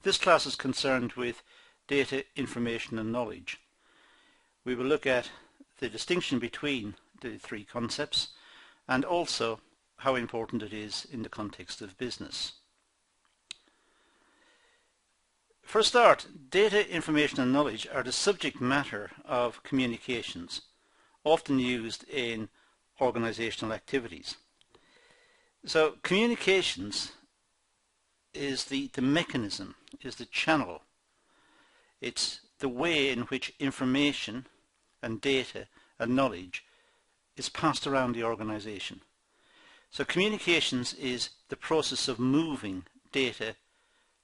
This class is concerned with data, information and knowledge. We will look at the distinction between the three concepts and also how important it is in the context of business. For a start, data, information and knowledge are the subject matter of communications, often used in organizational activities. So communications is the mechanism, is the channel. It's the way in which information and data and knowledge is passed around the organization. So communications is the process of moving data,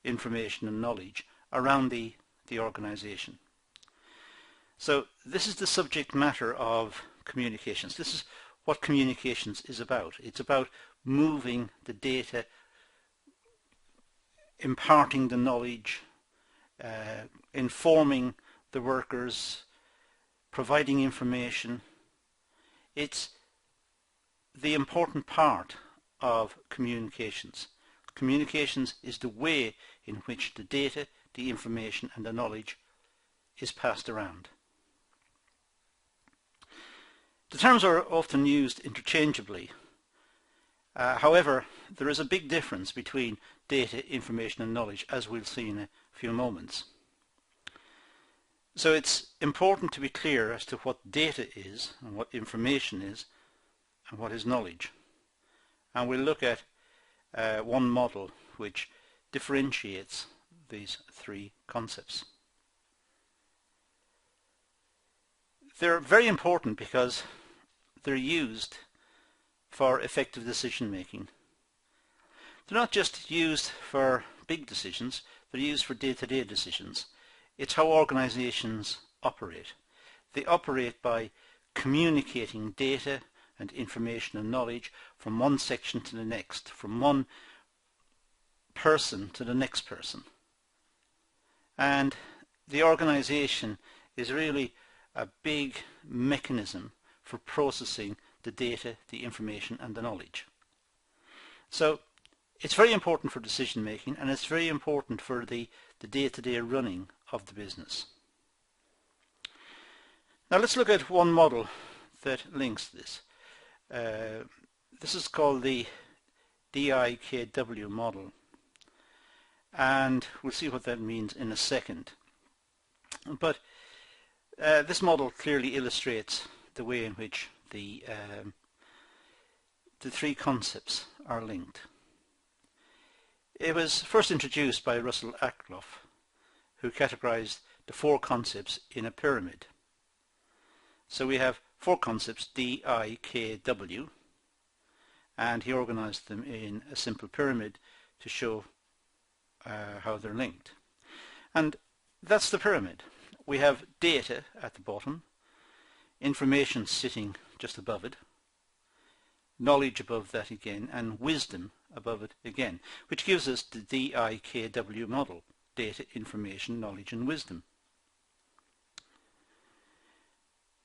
information and knowledge around the organization. So this is the subject matter of communications. This is what communications is about. It's about moving the data, imparting the knowledge, informing the workers, providing information. It's the important part of communications. Communications is the way in which the data, the information and the knowledge is passed around. The terms are often used interchangeably. However, there is a big difference between data, information and knowledge, as we'll see in a few moments. So it's important to be clear as to what data is and what information is and what is knowledge. And we'll look at one model which differentiates these three concepts. They're very important because they're used for effective decision making. They're not just used for big decisions, they're used for day-to-day decisions. It's how organizations operate. They operate by communicating data and information and knowledge from one section to the next, from one person to the next person. And the organization is really a big mechanism for processing the data, the information and the knowledge. So it's very important for decision making, and it's very important for the day-to-day running of the business. Now let's look at one model that links this. This is called the DIKW model, and we'll see what that means in a second. But this model clearly illustrates the way in which the three concepts are linked. It was first introduced by Russell Ackloff, who categorized the four concepts in a pyramid. So we have four concepts, D, I, K, W, and he organized them in a simple pyramid to show how they're linked. And that's the pyramid. We have data at the bottom, information sitting just above it, knowledge above that again, and wisdom above it again, which gives us the DIKW model: data, information, knowledge and wisdom.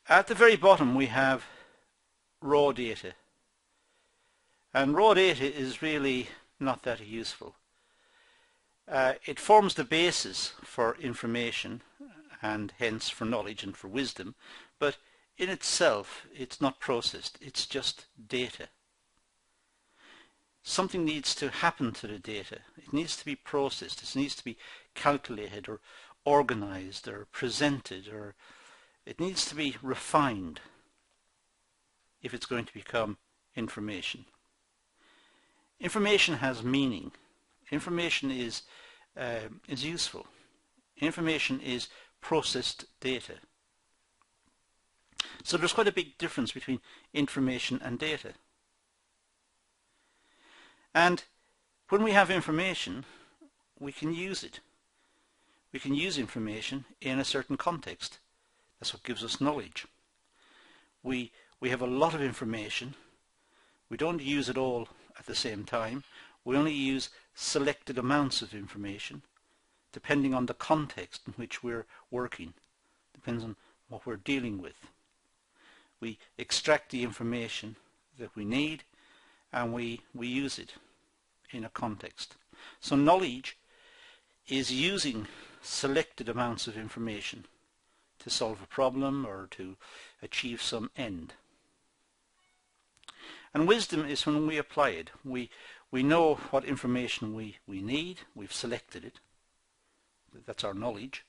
At the very bottom we have raw data, and raw data is really not that useful. It forms the basis for information and hence for knowledge and for wisdom, but in itself it's not processed, it's just data. Something needs to happen to the data. It needs to be processed, it needs to be calculated or organized or presented, or it needs to be refined if it's going to become information. Information has meaning. Information is useful. Information is processed data. So there's quite a big difference between information and data. And when we have information, we can use it. We can use information in a certain context. That's what gives us knowledge. We have a lot of information. We don't use it all at the same time. We only use selected amounts of information depending on the context in which we're working. Depends on what we're dealing with. We extract the information that we need and we use it in a context. So knowledge is using selected amounts of information to solve a problem or to achieve some end. And wisdom is when we apply it. We know what information we need, we've selected it, that's our knowledge,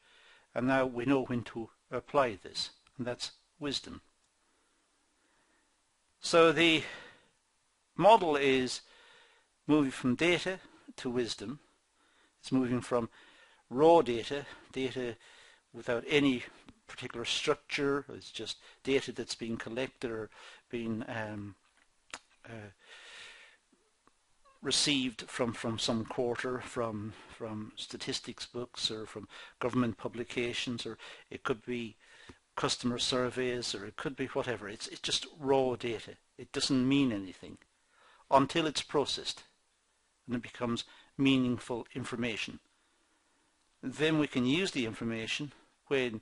and now we know when to apply this, and that's wisdom. So the model is moving from data to wisdom. It's moving from raw data without any particular structure, it's just data that's being collected or being received from some quarter, from statistics books or from government publications, or it could be customer surveys, or it could be whatever. It's just raw data. It doesn't mean anything until it's processed and it becomes meaningful information. Then we can use the information when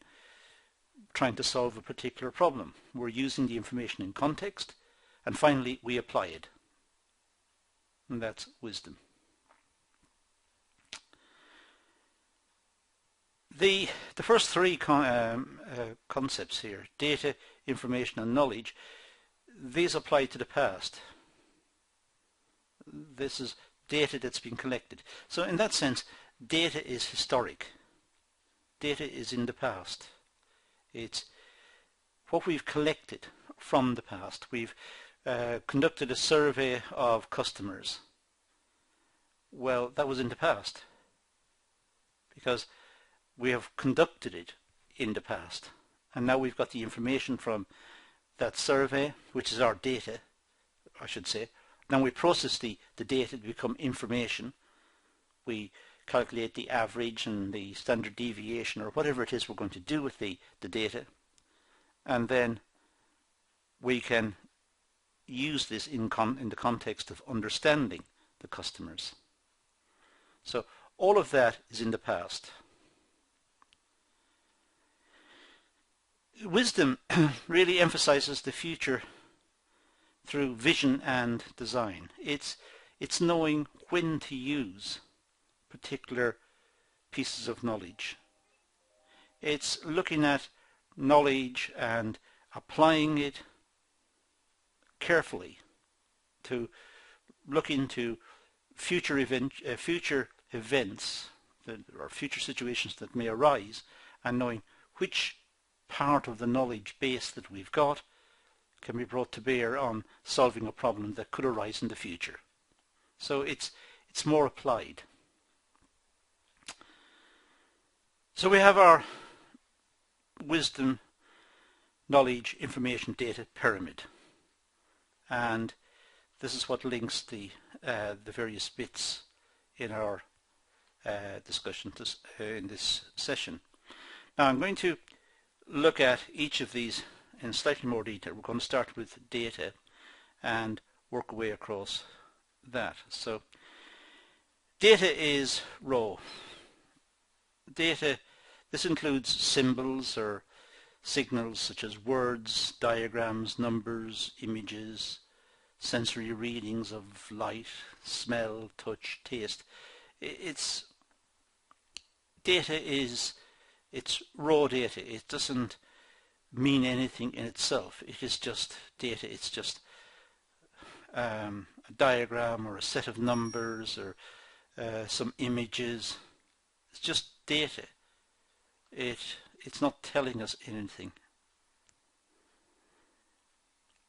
trying to solve a particular problem. We're using the information in context, and finally we apply it. And that's wisdom. The first three concepts here, data, information and knowledge, these apply to the past. This is data that's been collected. So in that sense, data is historic. Data is in the past. It's what we've collected from the past. We've conducted a survey of customers. Well, that was in the past because we have conducted it in the past, and now we've got the information from that survey, which is our data, I should say. Now we process the data to become information. We calculate the average and the standard deviation or whatever it is we're going to do with the data, and then we can use this in the context of understanding the customers. So all of that is in the past. Wisdom really emphasizes the future through vision and design. It's knowing when to use particular pieces of knowledge. It's looking at knowledge and applying it carefully to look into future events or future situations that may arise, and knowing which part of the knowledge base that we've got can be brought to bear on solving a problem that could arise in the future. So it's more applied. So we have our wisdom, knowledge, information, data pyramid, and this is what links the various bits in our discussion in this session. Now I'm going to look at each of these in slightly more detail. We're going to start with data and work our way across that. So data is raw. Data, this includes symbols or signals such as words, diagrams, numbers, images, sensory readings of light, smell, touch, taste. It's raw data. It doesn't mean anything in itself. It is just data. It's just a diagram or a set of numbers or some images. It's just data. It's not telling us anything.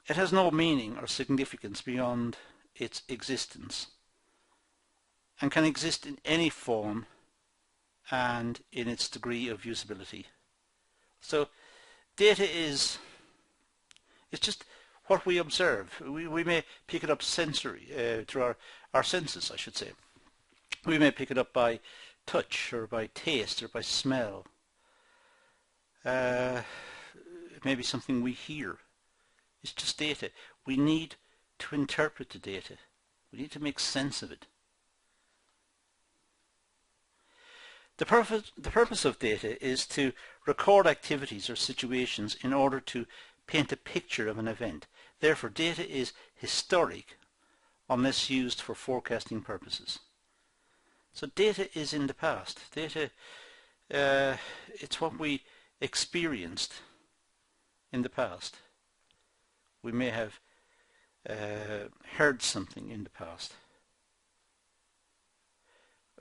It has no meaning or significance beyond its existence, and can exist in any form and in its degree of usability. So data is just what we observe. We may pick it up sensory through our senses, I should say. We may pick it up by touch or by taste or by smell. It may be something we hear. It's just data. We need to interpret the data. We need to make sense of it. The purpose of data is to record activities or situations in order to paint a picture of an event. Therefore, data is historic unless used for forecasting purposes. So data is in the past. Data, it's what we experienced in the past. We may have heard something in the past.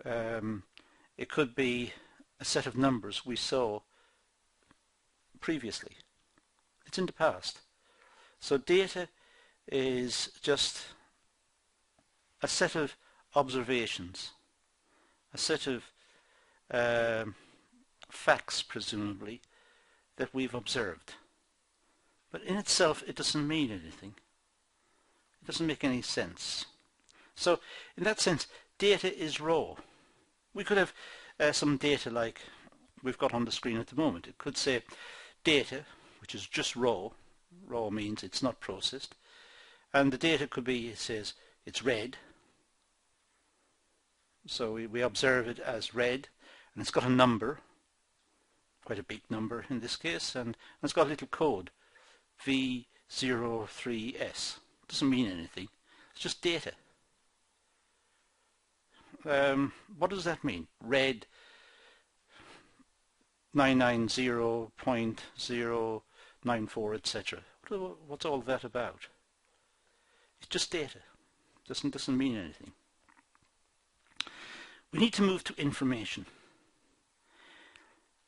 It could be a set of numbers we saw previously. It's in the past. So data is just a set of observations, a set of facts, presumably, that we've observed. But in itself, it doesn't mean anything. It doesn't make any sense. So, in that sense, data is raw. We could have some data like we've got on the screen at the moment. It could say data, which is just raw. Raw means it's not processed. And the data could be, it says, it's red. So we observe it as red, and it's got a number, quite a big number in this case, and it's got a little code, V03S. Doesn't mean anything. It's just data. What does that mean? Red 990.094, etc. What's all that about? It's just data. Doesn't mean anything. We need to move to information.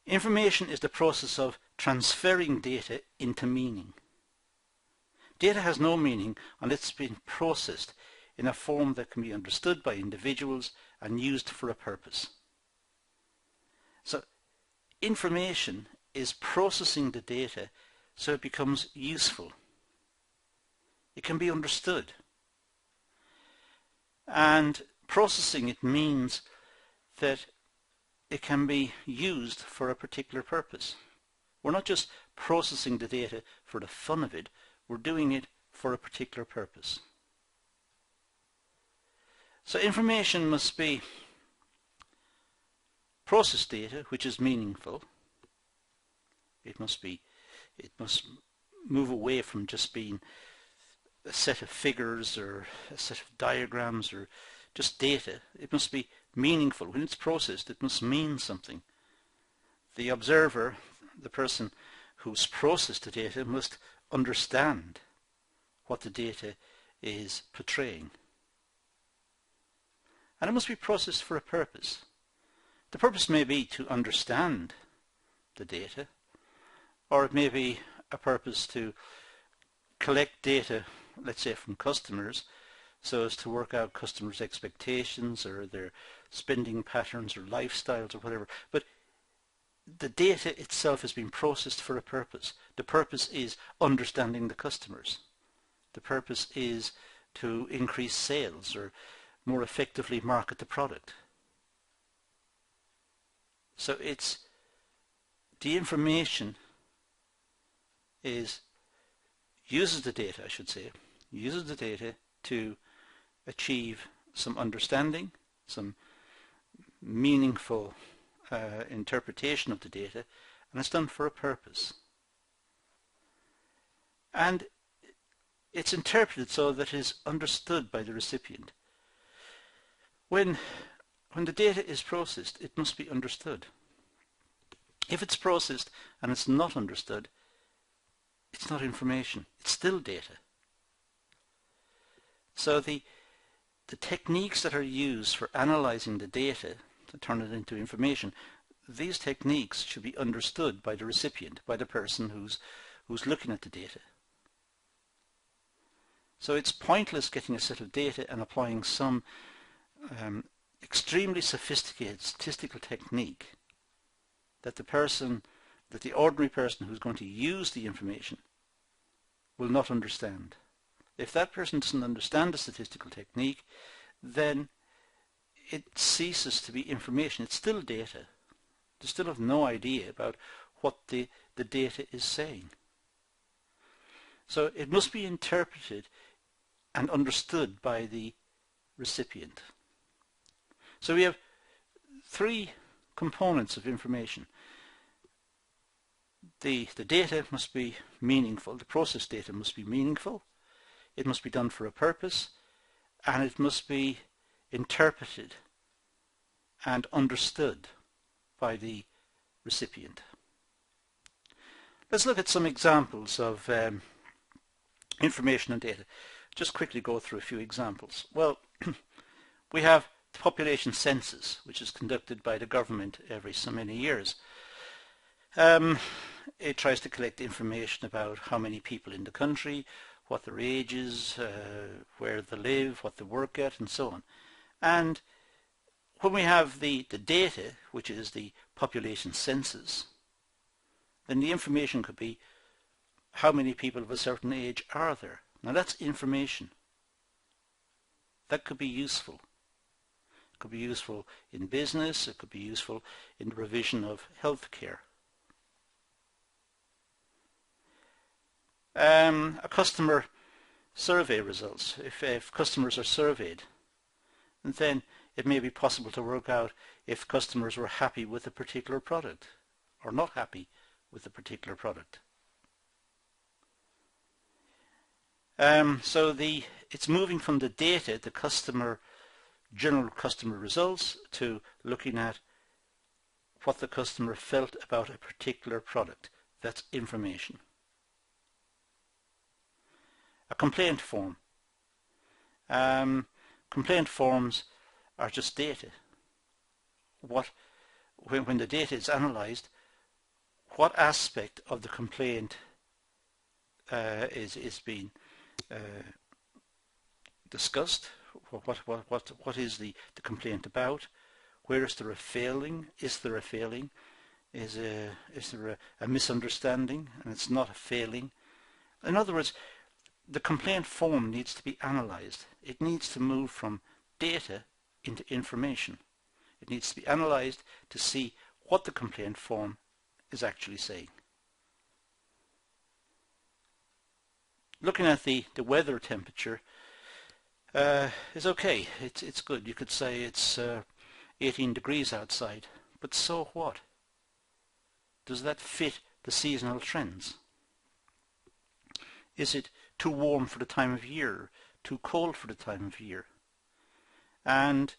Information is the process of transferring data into meaning. Data has no meaning unless it's been processed in a form that can be understood by individuals and used for a purpose. So information is processing the data so it becomes useful. It can be understood. And processing it means that it can be used for a particular purpose. We're not just processing the data for the fun of it, we're doing it for a particular purpose. So information must be processed data which is meaningful. It must move away from just being a set of figures or a set of diagrams or just data. It must be meaningful. When it's processed, it must mean something. The observer, the person who's processed the data, must understand what the data is portraying. And it must be processed for a purpose. The purpose may be to understand the data, or it may be a purpose to collect data, let's say from customers, so as to work out customers' expectations or their spending patterns or lifestyles or whatever. But the data itself has been processed for a purpose. The purpose is understanding the customers. The purpose is to increase sales or more effectively market the product. So it's the information uses the data, uses the data to achieve some understanding, some meaningful interpretation of the data, and it's done for a purpose. And it's interpreted so that it is understood by the recipient. When the data is processed, it must be understood. If it's processed and it's not understood, it's not information, it's still data. So the techniques that are used for analyzing the data to turn it into information, these techniques should be understood by the recipient, by the person who's looking at the data. So it's pointless getting a set of data and applying some extremely sophisticated statistical technique that the ordinary person who's going to use the information will not understand. If that person doesn't understand the statistical technique, then it ceases to be information. It's still data. They still have no idea about what the data is saying. So it must be interpreted and understood by the recipient. So we have three components of information. The data must be meaningful. The processed data must be meaningful. It must be done for a purpose, and it must be interpreted and understood by the recipient. Let's look at some examples of information and data. Just quickly go through a few examples. Well, we have the population census, which is conducted by the government every so many years. It tries to collect information about how many people in the country, what their age is, where they live, what they work at, and so on. And when we have the data, which is the population census, then the information could be how many people of a certain age are there. Now that's information. That could be useful. It could be useful in business, it could be useful in the provision of health care. A customer survey results. If customers are surveyed, then it may be possible to work out if customers were happy with a particular product or not happy with a particular product. So it's moving from the data, the general customer results, to looking at what the customer felt about a particular product. That's information. A complaint form. Complaint forms are just data. When the data is analysed, what aspect of the complaint is being discussed? What is the complaint about? Where is there a failing? Is there a failing? Is there a misunderstanding and it's not a failing? In other words, the complaint form needs to be analysed. It needs to move from data into information. It needs to be analysed to see what the complaint form is actually saying. Looking at the weather temperature is okay. It's good. You could say it's 18 degrees outside, but so what? Does that fit the seasonal trends? Is it too warm for the time of year, too cold for the time of year? And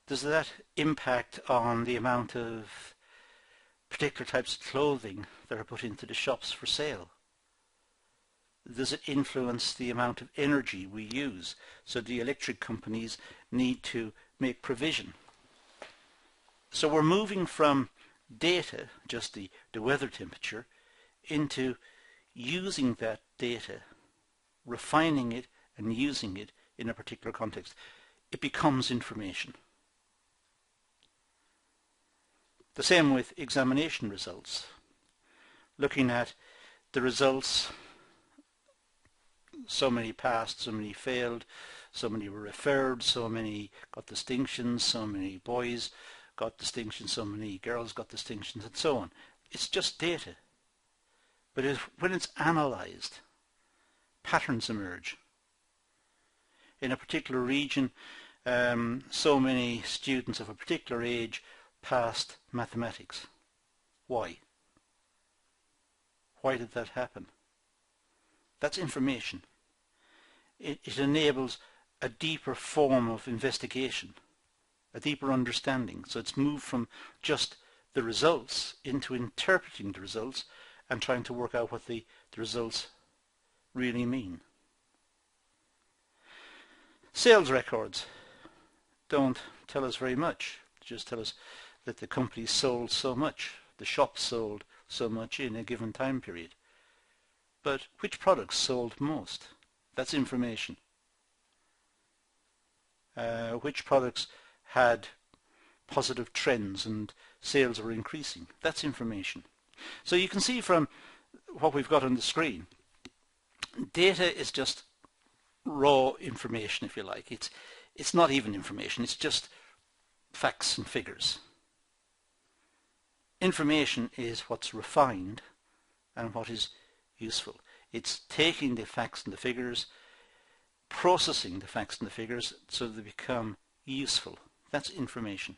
does that impact on the amount of particular types of clothing that are put into the shops for sale? Does it influence the amount of energy we use? So the electric companies need to make provision. So we're moving from data, just the weather temperature, into using that data, refining it and using it in a particular context. It becomes information. The same with examination results. Looking at the results, so many passed, so many failed, so many were referred, so many got distinctions, so many boys got distinctions, so many girls got distinctions, and so on. It's just data. But when it's analysed, patterns emerge. In a particular region, so many students of a particular age passed mathematics. Why? Why did that happen? That's information. It enables a deeper form of investigation, a deeper understanding. So it's moved from just the results into interpreting the results and trying to work out what the results really mean. Sales records don't tell us very much. They just tell us that the company sold so much, the shop sold so much in a given time period. But which products sold most? That's information. Which products had positive trends and sales were increasing? That's information. So you can see from what we've got on the screen, data is just raw information, if you like. It's not even information, it's just facts and figures. Information is what's refined and what is useful. It's taking the facts and the figures, processing the facts and the figures so they become useful. That's information.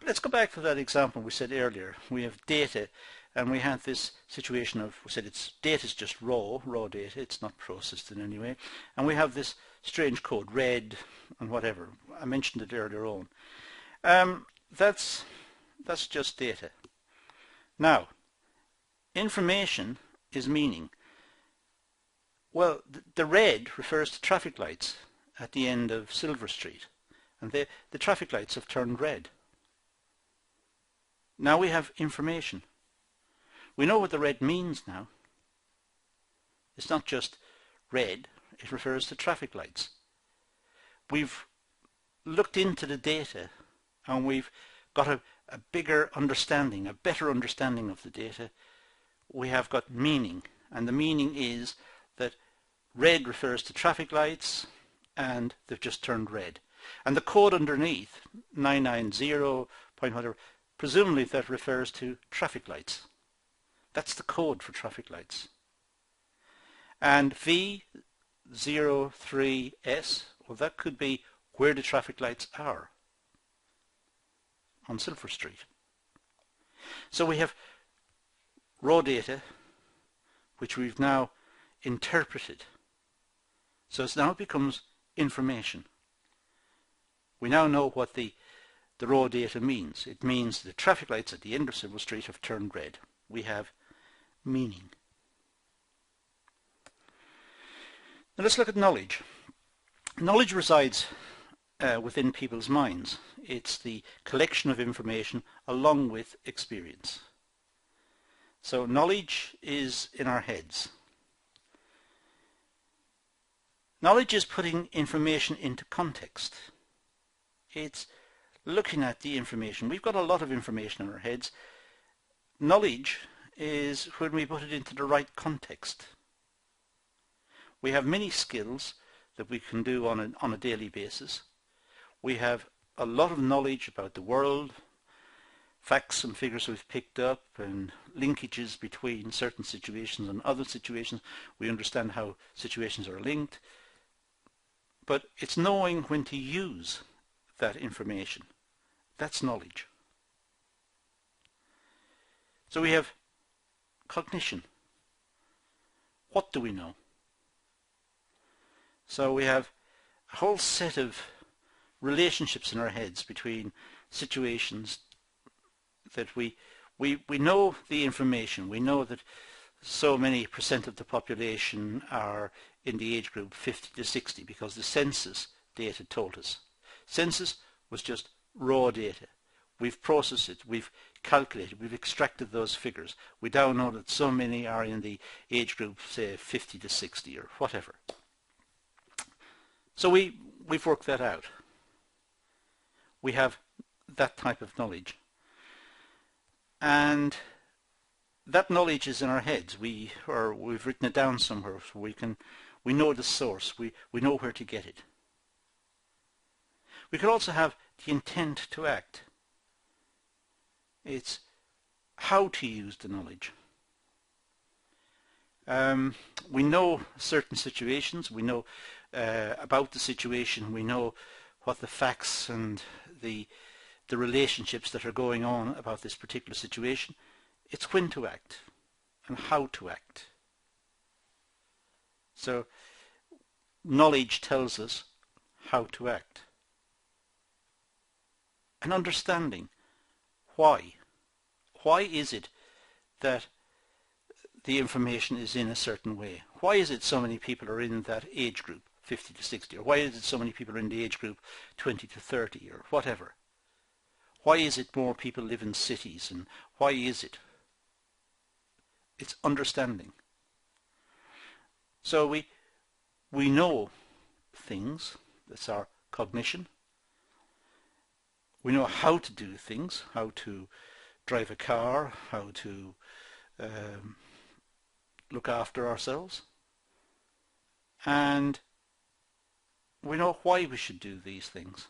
Let's go back to that example we said earlier. We have data, and we had this situation of, we said data is just raw data, it's not processed in any way, and we have this strange code, red and whatever. I mentioned it earlier on. That's just data. Now, information is meaning. Well, the red refers to traffic lights at the end of Silver Street, and the traffic lights have turned red. Now we have information. We know what the red means now. It's not just red, it refers to traffic lights. We've looked into the data and we've got a bigger understanding, a better understanding of the data. We have got meaning, and the meaning is that red refers to traffic lights and they've just turned red. And the code underneath, 990 point whatever, presumably that refers to traffic lights. That's the code for traffic lights. And V03S, well, that could be where the traffic lights are on Silver Street. So we have raw data which we've now interpreted. So it now becomes information. We now know what the raw data means. It means the traffic lights at the end of Silver Street have turned red. We have meaning. Now let's look at knowledge. Knowledge resides within people's minds. It's the collection of information along with experience. So knowledge is in our heads. Knowledge is putting information into context. It's looking at the information. We've got a lot of information in our heads. Knowledge is when we put it into the right context. We have many skills that we can do on a daily basis. We have a lot of knowledge about the world, facts and figures we've picked up, and linkages between certain situations and other situations. We understand how situations are linked. But it's knowing when to use that information. That's knowledge. So we have cognition. What do we know? So we have a whole set of relationships in our heads between situations that we know the information. We know that so many % of the population are in the age group 50 to 60 because the census data told us. Census was just raw data. We've processed it, we've calculated, we've extracted those figures. We now know that so many are in the age group, say 50 to 60 or whatever. So we've worked that out. We have that type of knowledge. And that knowledge is in our heads. We've written it down somewhere so we know the source, we know where to get it. We could also have the intent to act. It's how to use the knowledge. We know certain situations, we know about the situation, we know what the facts and the relationships that are going on about this particular situation. It's when to act and how to act. So knowledge tells us how to act. And understanding why. Why is it that the information is in a certain way? Why is it so many people are in that age group, 50 to 60? Or why is it so many people are in the age group 20 to 30 or whatever? Why is it more people live in cities, and why is it? It's understanding. So we know things. That's our cognition. We know how to do things, how to drive a car, how to look after ourselves. And we know why we should do these things.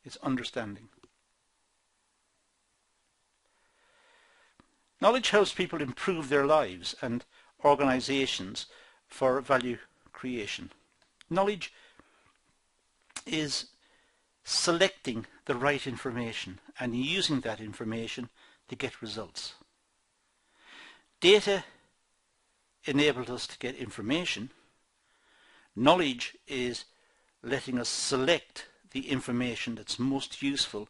It's understanding. Knowledge helps people improve their lives and organizations for value creation. Knowledge is selecting the right information and using that information to get results. Data enabled us to get information. Knowledge is letting us select the information that's most useful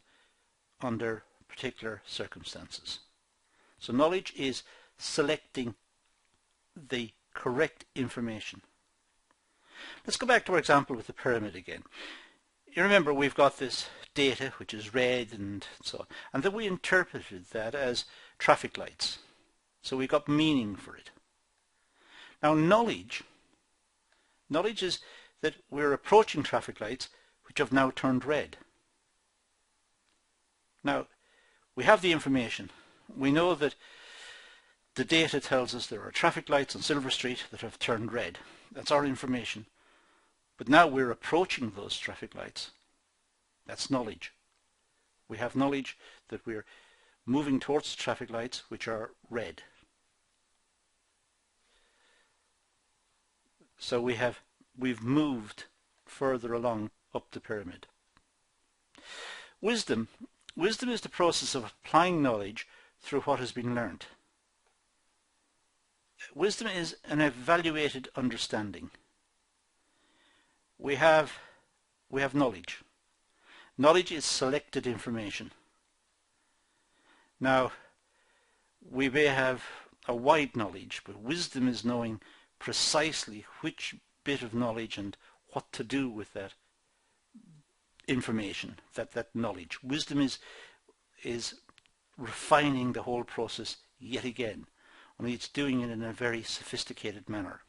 under particular circumstances. So knowledge is selecting the correct information. Let's go back to our example with the pyramid again. You remember we've got this data which is red and so on, and then we interpreted that as traffic lights. So we got meaning for it. Now knowledge is that we're approaching traffic lights which have now turned red. Now we have the information. We know that the data tells us there are traffic lights on Silver Street that have turned red. That's our information. But now we're approaching those traffic lights. That's knowledge. We have knowledge that we're moving towards the traffic lights which are red. So we've moved further along up the pyramid. Wisdom is the process of applying knowledge through what has been learnt. Wisdom is an evaluated understanding. We have knowledge. Knowledge is selected information. Now, we may have a wide knowledge, but wisdom is knowing precisely which bit of knowledge and what to do with that information, that knowledge. Wisdom is refining the whole process yet again, only it's doing it in a very sophisticated manner.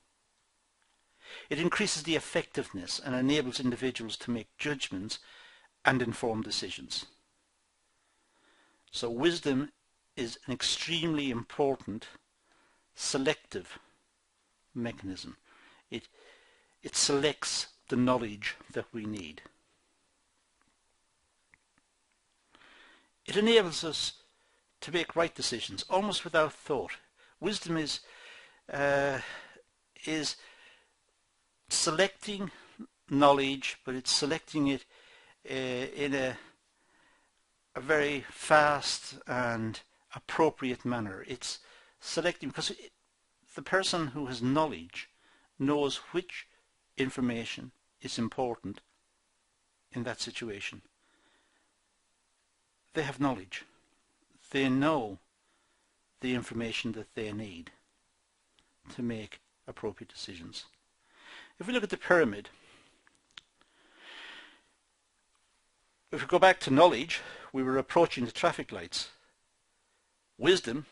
It increases the effectiveness and enables individuals to make judgments and informed decisions. So wisdom is an extremely important selective mechanism. It selects the knowledge that we need. It enables us to make right decisions almost without thought. Wisdom is selecting knowledge, but it's selecting it in a very fast and appropriate manner. It's selecting because the person who has knowledge knows which information is important in that situation. They have knowledge. They know the information that they need to make appropriate decisions. If we look at the pyramid, if we go back to knowledge, we were approaching the traffic lights. Wisdom,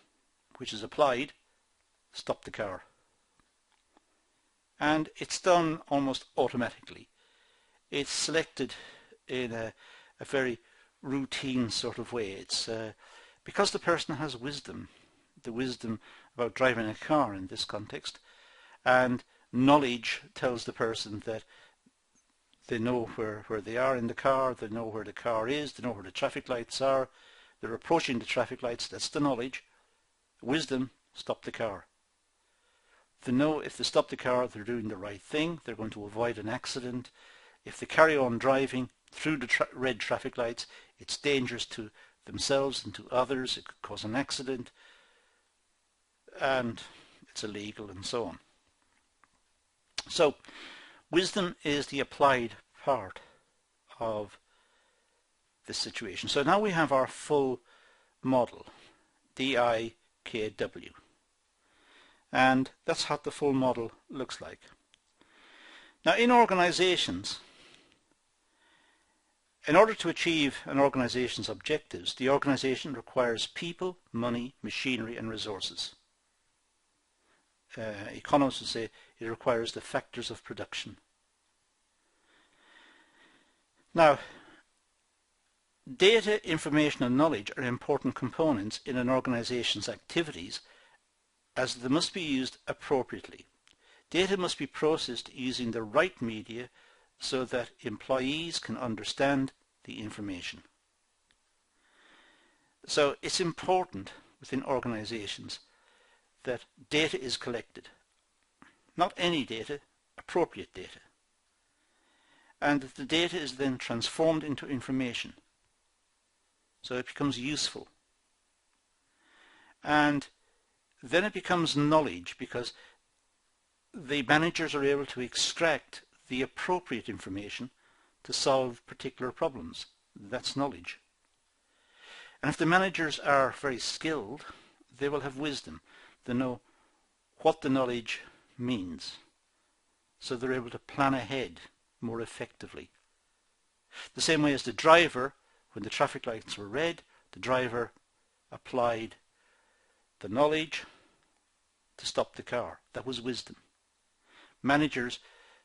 which is applied, stop the car. And it's done almost automatically. It's selected in a very routine sort of way. It's because the person has wisdom, the wisdom about driving a car in this context, and knowledge tells the person that they know where they are in the car, they know where the car is, they know where the traffic lights are, they're approaching the traffic lights, that's the knowledge. Wisdom, stop the car. They know if they stop the car, they're doing the right thing, they're going to avoid an accident. If they carry on driving through the red traffic lights, it's dangerous to themselves and to others, it could cause an accident, and it's illegal and so on. So, wisdom is the applied part of this situation. So now we have our full model, DIKW. And that's what the full model looks like. Now in organizations, in order to achieve an organization's objectives, the organization requires people, money, machinery and resources. Economists would say it requires the factors of production. Now, data, information and knowledge are important components in an organization's activities as they must be used appropriately. Data must be processed using the right media so that employees can understand the information. So it's important within organizations that data is collected. Not any data, appropriate data. And that the data is then transformed into information. So it becomes useful. And then it becomes knowledge because the managers are able to extract the appropriate information to solve particular problems. That's knowledge. And if the managers are very skilled, they will have wisdom. They know what the knowledge means, so they're able to plan ahead more effectively. The same way as the driver, when the traffic lights were red, the driver applied the knowledge to stop the car. That was wisdom. Managers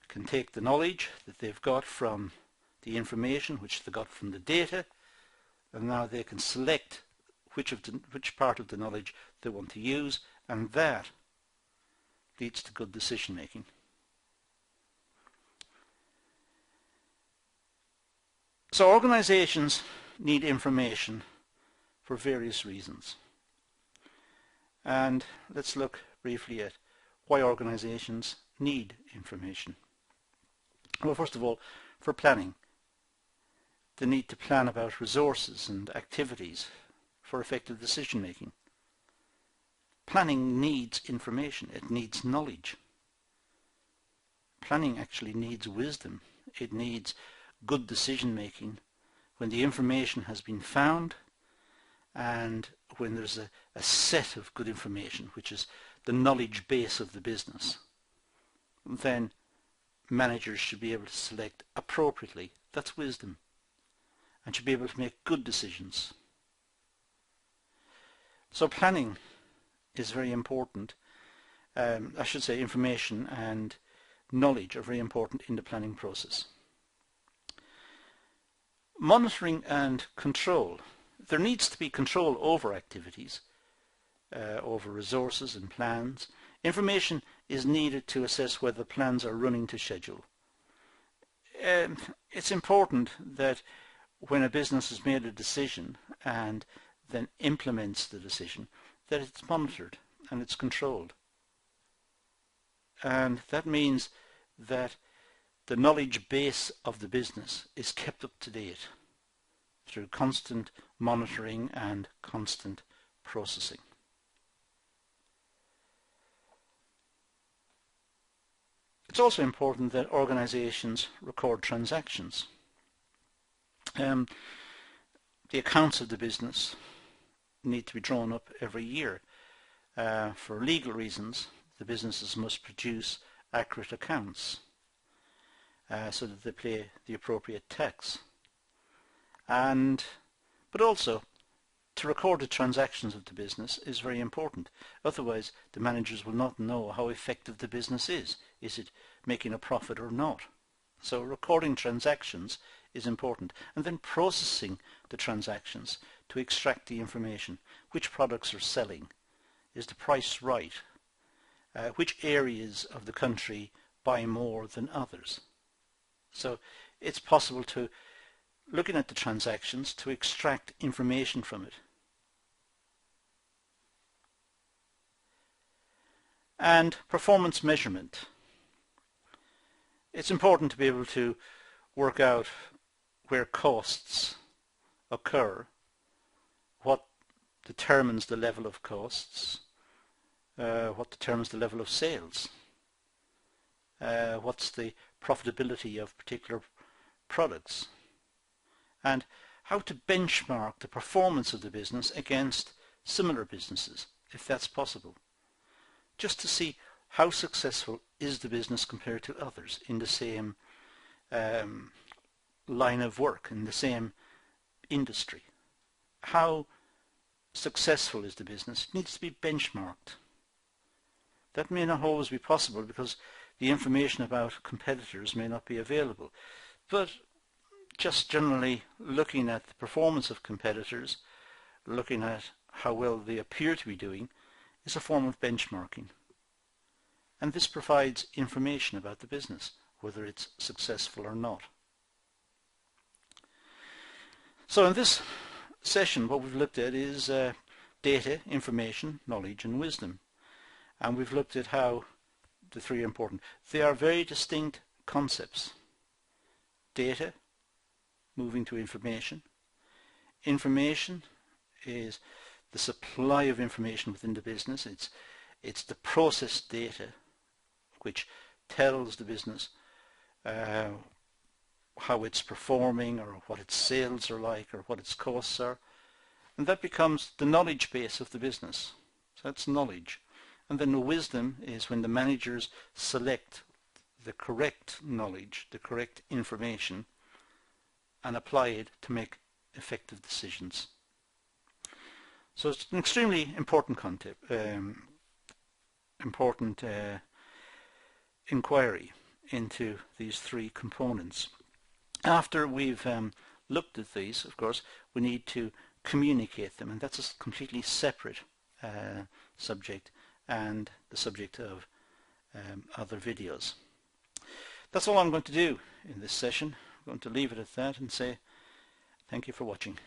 can take the knowledge that they've got from the information which they got from the data, and now they can select which part of the knowledge they want to use, and that leads to good decision making. So organizations need information for various reasons. And let's look briefly at why organizations need information. Well, first of all, for planning. They need to plan about resources and activities for effective decision making. Planning needs information. It needs knowledge. Planning actually needs wisdom. It needs good decision making when the information has been found and when there's a set of good information, which is the knowledge base of the business. Then managers should be able to select appropriately. That's wisdom. And should be able to make good decisions. So planning is very important. I should say information and knowledge are very important in the planning process. Monitoring and control. There needs to be control over activities, over resources and plans. Information is needed to assess whether plans are running to schedule. It's important that when a business has made a decision and then implements the decision, that it's monitored and it's controlled. And that means that the knowledge base of the business is kept up to date through constant monitoring and constant processing. It's also important that organizations record transactions. The accounts of the business need to be drawn up every year. For legal reasons, the businesses must produce accurate accounts so that they pay the appropriate tax. But also, to record the transactions of the business is very important. Otherwise, the managers will not know how effective the business is. Is it making a profit or not? So recording transactions is important. And then processing the transactions to extract the information. Which products are selling? Is the price right? Which areas of the country buy more than others? So it's possible to, looking at the transactions, to extract information from it. And performance measurement. It's important to be able to work out where costs occur, what determines the level of costs, what determines the level of sales, what's the profitability of particular products, and how to benchmark the performance of the business against similar businesses, if that's possible, just to see how successful is the business compared to others in the same line of work, in the same industry. How successful is the business? It needs to be benchmarked. That may not always be possible because the information about competitors may not be available. But just generally looking at the performance of competitors, looking at how well they appear to be doing, is a form of benchmarking. And this provides information about the business, whether it's successful or not. So in this session what we've looked at is data, information, knowledge and wisdom. And we've looked at how the three are important. They are very distinct concepts. Data, moving to information. Information is the supply of information within the business. It's the processed data which tells the business how it's performing, or what its sales are like, or what its costs are. And that becomes the knowledge base of the business. So that's knowledge. And then the wisdom is when the managers select the correct knowledge, the correct information, and apply it to make effective decisions. So it's an extremely important concept, inquiry into these three components. After we've looked at these, of course, we need to communicate them, and that's a completely separate subject and the subject of other videos. That's all I'm going to do in this session. I'm going to leave it at that and say thank you for watching.